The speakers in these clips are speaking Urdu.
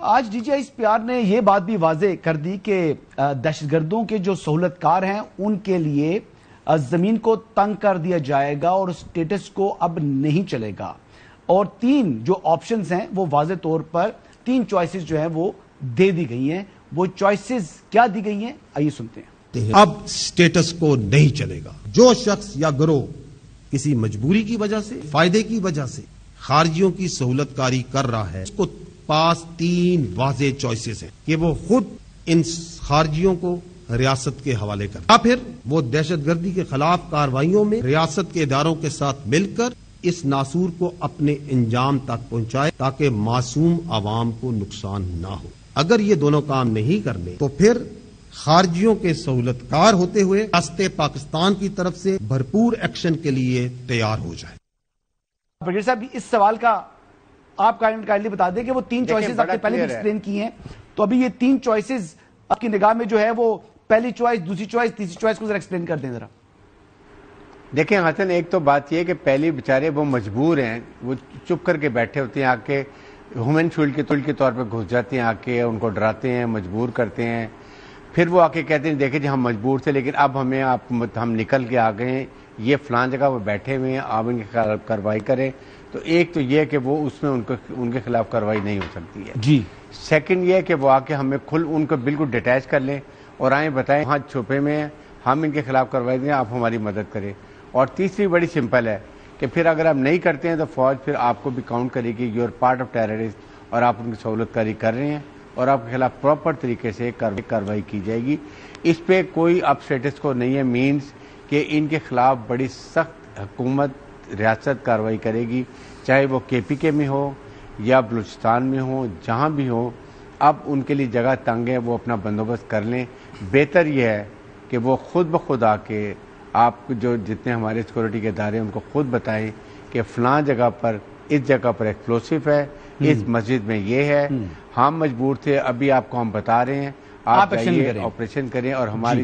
آج D G I S P R نے یہ بات بھی واضح کر دی کہ دہشت گردوں کے جو سہولت کار ہیں ان کے لیے زمین کو تنگ کر دیا جائے گا اور اسٹیٹس کو اب نہیں چلے گا، اور 3 جو آپشنز ہیں وہ واضح طور پر 3 چوائسز جو ہیں وہ دے دی گئی ہیں۔ وہ چوائسز کیا دی گئی ہیں، آئیے سنتے ہیں۔ اب اسٹیٹس کو نہیں چلے گا۔ جو شخص یا گروہ کسی مجبوری کی وجہ سے، فائدے کی وجہ سے خارجیوں کی سہولت کاری کر رہا ہے، اس کو پاس 3 واضح چوائسز ہیں کہ وہ خود ان خارجیوں کو ریاست کے حوالے کر، یا پھر وہ دہشت گردی کے خلاف کارروائیوں میں ریاست کے اداروں کے ساتھ مل کر اس ناسور کو اپنے انجام تک پہنچائے تاکہ معصوم عوام کو نقصان نہ ہو۔ اگر یہ دونوں کام نہیں کرنے تو پھر خارجیوں کے سہولت کار ہوتے ہوئے ریاست پاکستان کی طرف سے بھرپور ایکشن کے لیے تیار ہو جائے۔ برگیڈیئر صاحب، اس سوال کا آپ کائنڈلی بتا دیں کہ وہ 3 چوائسز آپ نے پہلے بھی ایکسپلین کی ہیں، تو ابھی یہ 3 چوائسز آپ کی نگاہ میں جو ہے وہ پہلی چوائس، دوسری چوائس، تیسری چوائس کو ذرا ایکسپلین کر دیں ذرا۔ دیکھیں حسن، ایک تو بات یہ کہ پہلی بیچارے وہ مجبور ہیں، وہ چپ کر کے بیٹھے ہوتے ہیں، آ کے ہیومن شیلڈ کے طور پہ گھس جاتے ہیں، آ کے ان کو ڈراتے ہیں، مجبور کرتے ہیں، پھر وہ آ کے کہتے ہیں دیکھیں جی ہم مجبور تھے لیکن اب ہم نکل کے آ گئے ہیں، یہ فلاں جگہ وہ بیٹھے ہوئے ہیں، آپ ان کے خلاف کارروائی کریں۔ تو ایک تو یہ کہ وہ اس میں ان کے خلاف کارروائی نہیں ہو سکتی ہے جی۔ سیکنڈ یہ کہ وہ آ کے ہمیں ان کو بالکل ڈیٹیچ کر لیں اور آئیں بتائیں ہاں چھپے میں ہیں، ہم ان کے خلاف کارروائی دیں، آپ ہماری مدد کریں۔ اور تیسری بڑی سمپل ہے کہ پھر اگر آپ نہیں کرتے ہیں تو فوج پھر آپ کو بھی کاؤنٹ کرے گی، you are part of terrorist, اور آپ ان کی سہولت کاری کر رہے ہیں اور آپ کے خلاف پراپر طریقے سے کارروائی کی جائے گی۔ اس پہ کوئی اب اسٹیٹس کو نہیں ہے، مینز کہ ان کے خلاف بڑی سخت حکومت ریاست کارروائی کرے گی، چاہے وہ کے پی کے میں ہو یا بلوچستان میں ہو، جہاں بھی ہو۔ اب ان کے لیے جگہ تنگ ہے، وہ اپنا بندوبست کر لیں۔ بہتر یہ ہے کہ وہ خود بخود آ کے آپ جو جتنے ہمارے سیکورٹی کے ادارے ہیں ان کو خود بتائیں کہ فلاں جگہ پر، اس جگہ پر ایکسپلوسیو ہے، اس مسجد میں یہ ہے، ہم مجبور تھے، ابھی آپ کو ہم بتا رہے ہیں، آپ جائیے آپریشن کریں اور ہماری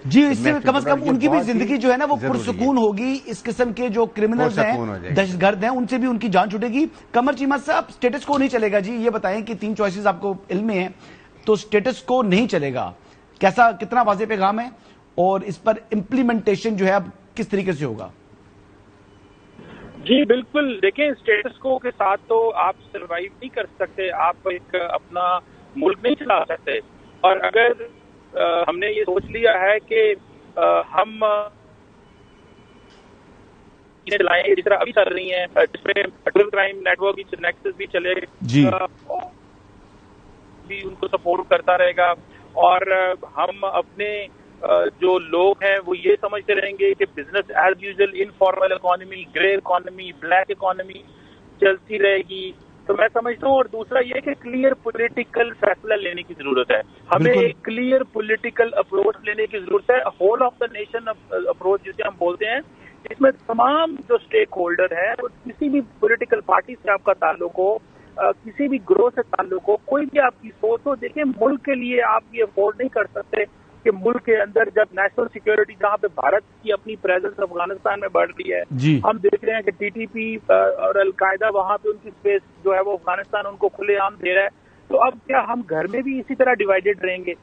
جی، اس سے کم از کم ان کی بھی زندگی جو ہے نا وہ پرسکون ہوگی۔ اس قسم کے جو کرمنلز ہیں، دہشت گرد ہیں، ان سے بھی ان کی جان چھوٹے گی۔ قمر چیمہ صاحب، سٹیٹس کو نہیں چلے گا، جی یہ بتائیں کہ 3 چوائسز آپ کو علم میں ہیں، تو سٹیٹس کو نہیں چلے گا، کتنا واضح پیغام ہے اور اس پر امپلیمنٹیشن جو ہے اب کس طریقے سے ہوگا؟ جی بالکل، دیکھیں سٹیٹس کو کے ساتھ تو آپ سروائیو نہیں کر سکتے، آپ ایک اپنا ملک نہیں چلا سکتے، اور اگر ہم نے یہ سوچ لیا ہے کہ ہم چلائیں جس طرح ابھی چل رہی ہیں، جس میں فیڈرل کرائم نیٹ ورک کی نیکسس بھی چلے بھی ان کو سپورٹ کرتا رہے گا، اور ہم اپنے جو لوگ ہیں وہ یہ سمجھتے رہیں گے کہ business as usual, informal economy, grey economy, black economy چلتی رہے گی۔ تو میں سمجھتا ہوں، اور دوسرا یہ کہ کلیئر پولیٹیکل فیصلہ لینے کی ضرورت ہے، ہمیں ایک کلیئر پولیٹیکل اپروچ لینے کی ضرورت ہے، whole of the nation approach جسے ہم بولتے ہیں، اس میں تمام جو اسٹیک ہولڈر ہیں، کسی بھی پولیٹیکل پارٹی سے آپ کا تعلق ہو، کسی بھی گروہ سے تعلق ہو، کوئی بھی آپ کی سوچ ہو، دیکھیں ملک کے لیے آپ یہ افورڈ نہیں کر سکتے کہ ملک کے اندر جب نیشنل سیکیورٹی جہاں پہ بھارت کی اپنی پریزنس افغانستان میں بڑھ رہی ہے، ہم دیکھ رہے ہیں کہ ٹی ٹی پی اور القاعدہ وہاں پہ ان کی اسپیس جو ہے وہ افغانستان ان کو کھلے عام دے رہا ہے، تو اب کیا ہم گھر میں بھی اسی طرح ڈیوائیڈڈ رہیں گے؟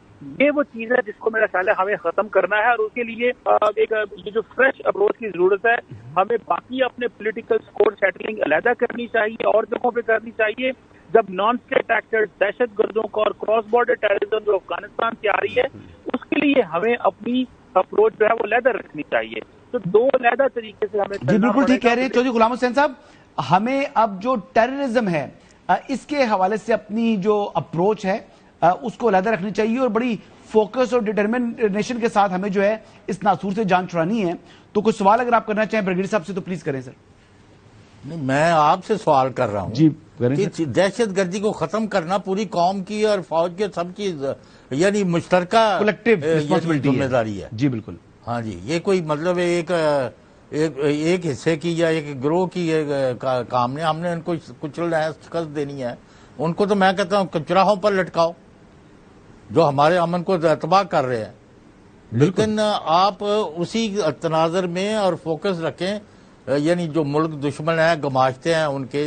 یہ وہ چیز ہے جس کو میرا خیال ہے ہمیں ختم کرنا ہے، اور اس کے لیے ایک یہ جو فریش اپروچ کی ضرورت ہے، ہمیں باقی اپنے پولیٹیکل سکور سیٹلنگ علیحدہ کرنی چاہیے اور جگہوں پہ کرنی چاہیے، جب نان اسٹیٹ ایکٹرز، دہشت گردوں کو اور کراس بارڈر ٹیررزم جو افغانستان سے آ رہی ہے، اس کے لیے ہمیں اپنی اپروچ جو ہے وہ علیحدہ رکھنی چاہیے۔ تو 2 علیحدہ طریقے سے ہمیں جی بالکل ٹھیک کہہ رہے ہیں چودھری غلام حسین صاحب، ہمیں اب جو ٹیررزم ہے اس کے حوالے سے اپنی جو اپروچ ہے اس کو علیحدہ رکھنی چاہیے، اور بڑی فوکس اور ڈٹرمنیشن کے ساتھ ہمیں جو ہے اس ناسور سے جان چھڑانی ہے۔ تو کوئی سوال اگر آپ کرنا چاہیں برگیڈیئر صاحب سے تو پلیز کریں سر۔ نہیں، میں آپ سے سوال کر رہا ہوں جی، کہ دہشت گردی کو ختم کرنا پوری قوم کی اور فوج کے سب چیز یعنی مشترکہ ذمہ داری ہے۔ جی بالکل، ہاں جی، یہ کوئی مطلب ایک حصے کی یا ایک گروہ کی کام نہیں، ہم نے ان کو کچلنا ہے، شکست دینی ہے، ان کو تو میں کہتا ہوں کچراہوں پر لٹکاؤ جو ہمارے امن کو تباہ کر رہے ہیں، لیکن آپ اسی تناظر میں اور فوکس رکھیں، یعنی جو ملک دشمن ہیں، گماشتے ہیں، ان کے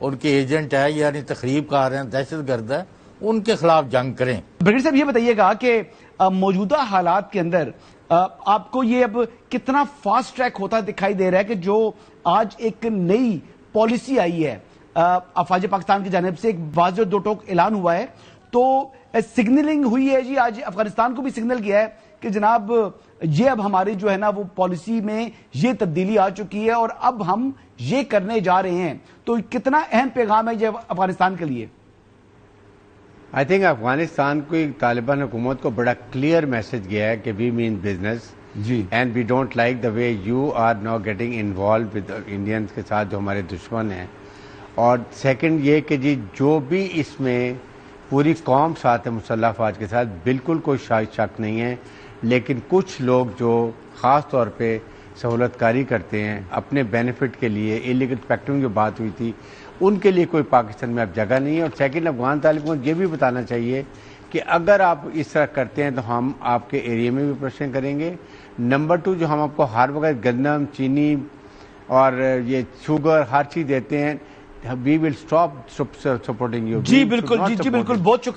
ان کے ایجنٹ ہے یعنی تخریب کار ہیں دہشت گرد ہے ان کے خلاف جنگ کریں. برگیڈیئر صاحب یہ بتائیے گا کہ موجودہ حالات کے اندر آپ کو یہ اب کتنا فاسٹ ٹریک ہوتا دکھائی دے رہا ہے کہ جو آج ایک نئی پالیسی آئی ہے افواج پاکستان کی جانب سے ایک واضح دو ٹوک اعلان ہوا ہے تو سگنلنگ ہوئی ہے جی آج افغانستان کو بھی سگنل کیا ہے کہ جناب یہ اب ہماری جو ہے نا وہ پالیسی میں یہ تبدیلی آ چکی ہے اور اب ہم یہ کرنے جا رہے ہیں تو کتنا اہم پیغام ہے یہ افغانستان کے لیے؟ آئی تھنک افغانستان کو طالبان حکومت کو بڑا کلیئر میسج گیا ہے کہ وی مین بزنس جی and we don't like the way you are now getting involved with Indians کے ساتھ جو ہمارے دشمن ہیں. اور سیکنڈ یہ کہ جی جو بھی اس میں پوری قوم ساتھ ہے مسلح افواج کے ساتھ بالکل کوئی شک نہیں ہے لیکن کچھ لوگ جو خاص طور پہ سہولت کاری کرتے ہیں اپنے بینیفٹ کے لیے ایلیگل اسپیکٹرم جو بات ہوئی تھی ان کے لیے کوئی پاکستان میں اب جگہ نہیں ہے. اور سیکنڈ افغان طالبوں کو یہ بھی بتانا چاہیے کہ اگر آپ اس طرح کرتے ہیں تو ہم آپ کے ایریا میں بھی پریشن کریں گے. نمبر 2 جو ہم آپ کو ہر وقت گندم چینی اور یہ شوگر ہر چیز دیتے ہیں وی ول اسٹاپ سپورٹنگ یو. جی بالکل، جی بالکل، بہت شکریہ.